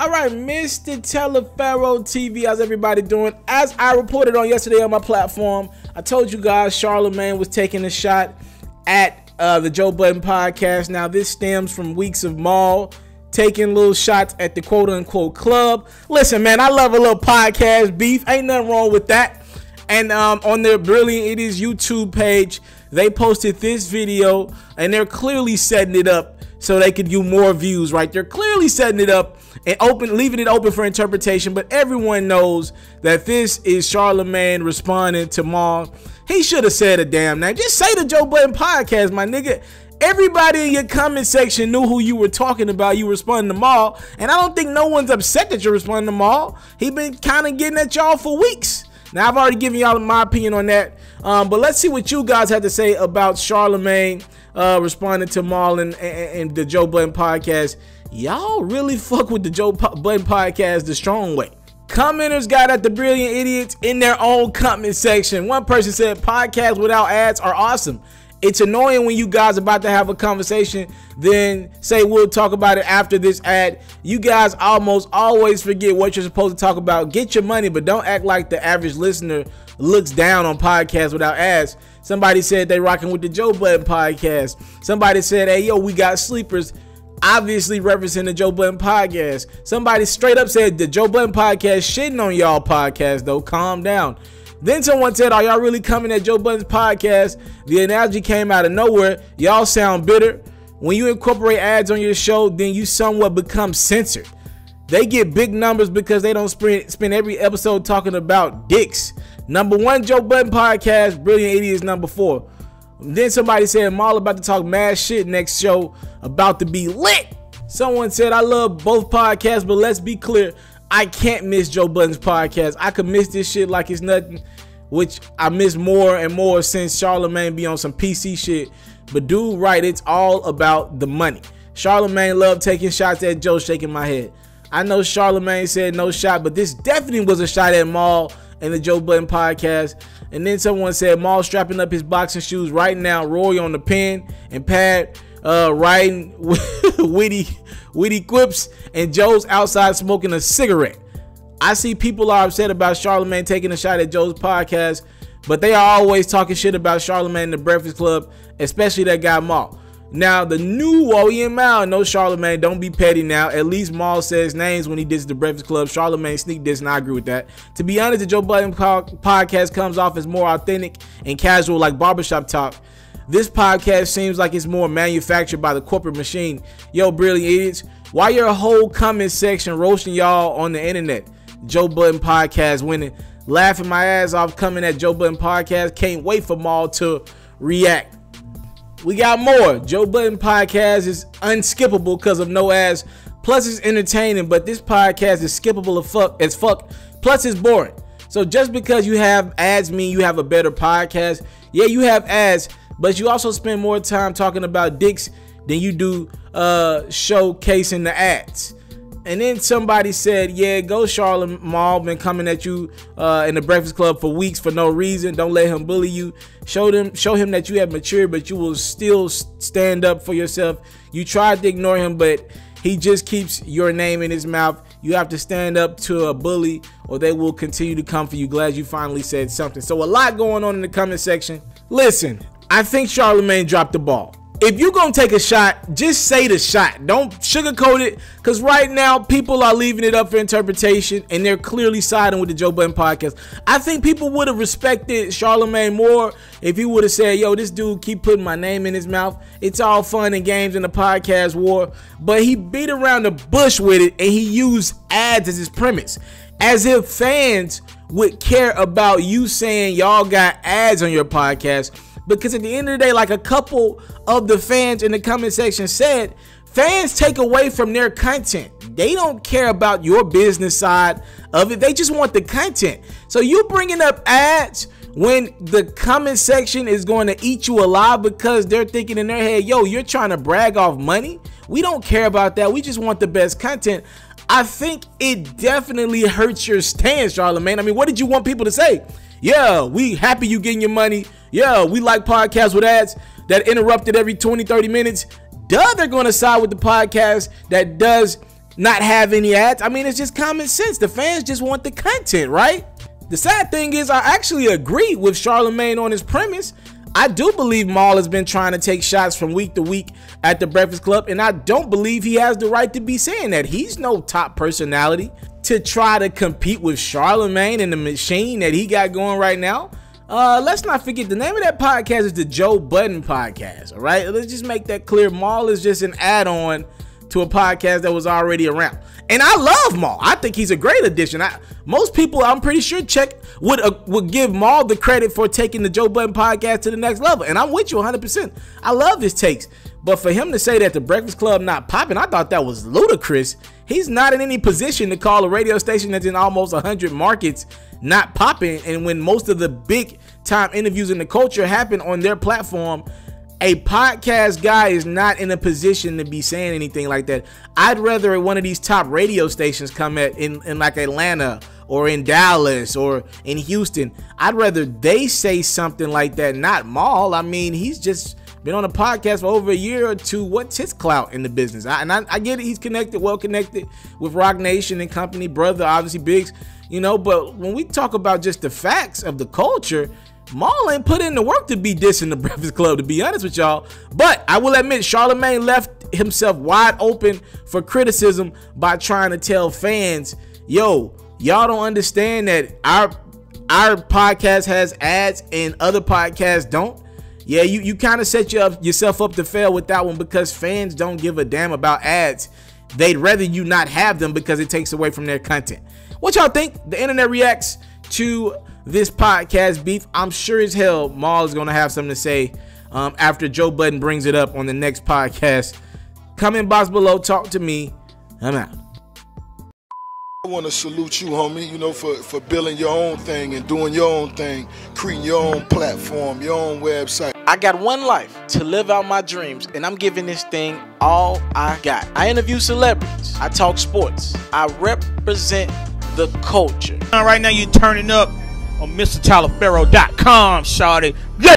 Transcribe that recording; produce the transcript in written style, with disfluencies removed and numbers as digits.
All right, Mr. Taliaferro TV, how's everybody doing? As I reported on yesterday on my platform, I told you guys Charlamagne was taking a shot at the Joe Budden podcast. Now, this stems from weeks of Maul taking little shots at the quote-unquote club. Listen, man, I love a little podcast beef. Ain't nothing wrong with that. And on their Brilliant Idiots YouTube page, they posted this video, and they're clearly setting it up so they could do more views, right? They're clearly setting it up and leaving it open for interpretation, but everyone knows that this is Charlamagne responding to Maul. He should have said a damn name. Just say the Joe Budden podcast, my nigga. Everybody in your comment section knew who you were talking about. You responding to Maul, and I don't think no one's upset that you're responding to Maul. He been kind of getting at y'all for weeks. Now, I've already given y'all my opinion on that, but let's see what you guys had to say about Charlamagne responding to Maul and the Joe Budden podcast. Y'all really fuck with the Joe Budden podcast the strong way. Commenters got at the Brilliant Idiots in their own comment section. One person said, podcasts without ads are awesome. It's annoying when you guys are about to have a conversation, then say we'll talk about it after this ad. You guys almost always forget what you're supposed to talk about. Get your money, but don't act like the average listener looks down on podcasts without ads. Somebody said they rocking with the Joe Budden podcast. Somebody said, hey, yo, we got sleepers. Obviously referencing the Joe Budden podcast. Somebody straight up said the Joe Budden podcast shitting on y'all podcast, though. Calm down. Then someone said, are y'all really coming at Joe Budden's podcast? The analogy came out of nowhere. Y'all sound bitter. When you incorporate ads on your show, then you somewhat become censored. They get big numbers because they don't spend every episode talking about dicks. #1 Joe Budden podcast, Brilliant Idiots #4. Then somebody said, Maul about to talk mad shit next show, about to be lit. Someone said, I love both podcasts, but let's be clear, I can't miss Joe Budden's podcast. I could miss this shit like it's nothing, which I miss more and more since Charlamagne be on some PC shit. But dude, right, it's all about the money. Charlamagne loved taking shots at Joe, shaking my head. I know Charlamagne said no shot, but this definitely was a shot at Maul and the Joe Budden podcast. And then someone said Maul strapping up his boxing shoes right now, Roy on the pen and pad, writing witty quips, and Joe's outside smoking a cigarette. I see people are upset about Charlamagne taking a shot at Joe's podcast, but they are always talking shit about Charlamagne and the Breakfast Club, especially that guy Maul. Now, the new OEM Mal, no Charlamagne, don't be petty now. At least Maul says names when he dissed the Breakfast Club. Charlamagne sneak diss, and I agree with that. To be honest, the Joe Budden podcast comes off as more authentic and casual, like barbershop talk. This podcast seems like it's more manufactured by the corporate machine. Yo, Brilliant Idiots, why your whole comment section roasting y'all on the internet? Joe Budden podcast winning. Laughing my ass off coming at Joe Budden podcast. Can't wait for Maul to react. We got more. Joe Budden podcast is unskippable because of no ads. Plus it's entertaining, but this podcast is skippable as fuck. Plus it's boring. So just because you have ads mean you have a better podcast? Yeah, you have ads, but you also spend more time talking about dicks than you do showcasing the ads. And then somebody said, yeah, go Charlamagne. Maul been coming at you in the Breakfast Club for weeks for no reason. Don't let him bully you. Show him that you have matured, but you will still stand up for yourself. You tried to ignore him, but he just keeps your name in his mouth. You have to stand up to a bully or they will continue to come for you. Glad you finally said something. So a lot going on in the comment section. Listen, I think Charlamagne dropped the ball. If you're going to take a shot, just say the shot. Don't sugarcoat it, because right now people are leaving it up for interpretation and they're clearly siding with the Joe Budden podcast. I think people would have respected Charlamagne more if he would have said, yo, this dude keep putting my name in his mouth. It's all fun and games in the podcast war. But he beat around the bush with it and he used ads as his premise. As if fans would care about you saying y'all got ads on your podcast. Because at the end of the day, like a couple of the fans in the comment section said, fans take away from their content. They don't care about your business side of it. They just want the content. So you bringing up ads when the comment section is going to eat you alive because they're thinking in their head, yo, you're trying to brag off money. We don't care about that. We just want the best content. I think it definitely hurts your stance, Charlamagne. I mean, what did you want people to say? Yeah, we happy you getting your money. Yeah, we like podcasts with ads that interrupted every 20-30 minutes. Duh, they're going to side with the podcast that does not have any ads? I mean, it's just common sense. The fans just want the content, right? The sad thing is, I actually agree with Charlamagne on his premise. I do believe Mal has been trying to take shots from week to week at the Breakfast Club, and I don't believe he has the right to be saying that. He's no top personality to try to compete with Charlamagne and the machine that he got going right now. Let's not forget, the name of that podcast is the Joe Budden podcast, all right? Let's just make that clear. Mal is just an add-on to a podcast that was already around. And I love Mal. I think he's a great addition. Most people, I'm pretty sure, would give Mal the credit for taking the Joe Budden podcast to the next level. And I'm with you 100%. I love his takes. But for him to say that the Breakfast Club not popping, I thought that was ludicrous. He's not in any position to call a radio station that's in almost 100 markets not popping. And when most of the big time interviews in the culture happen on their platform, a podcast guy is not in a position to be saying anything like that. I'd rather one of these top radio stations come in like Atlanta or in Dallas or in Houston. I'd rather they say something like that, not Mal. I mean, he's just been on a podcast for over a year or two. What's his clout in the business? I get it. He's connected, well connected with Rock Nation and company, brother, obviously Biggs, you know. But when we talk about just the facts of the culture, Mal ain't put in the work to be dissing the Breakfast Club, to be honest with y'all. But I will admit, Charlamagne left himself wide open for criticism by trying to tell fans, yo, y'all don't understand that our podcast has ads and other podcasts don't. Yeah, you kind of set yourself up to fail with that one, because fans don't give a damn about ads. They'd rather you not have them because it takes away from their content. What y'all think? The internet reacts to this podcast beef. I'm sure as hell Mal is going to have something to say after Joe Budden brings it up on the next podcast. Comment box below. Talk to me. I'm out. I want to salute you, homie, you know, for building your own thing and doing your own thing, creating your own platform, your own website. I got one life to live out my dreams, and I'm giving this thing all I got. I interview celebrities. I talk sports. I represent the culture. Right now you're turning up on itsmrtaliaferro.com, shawty.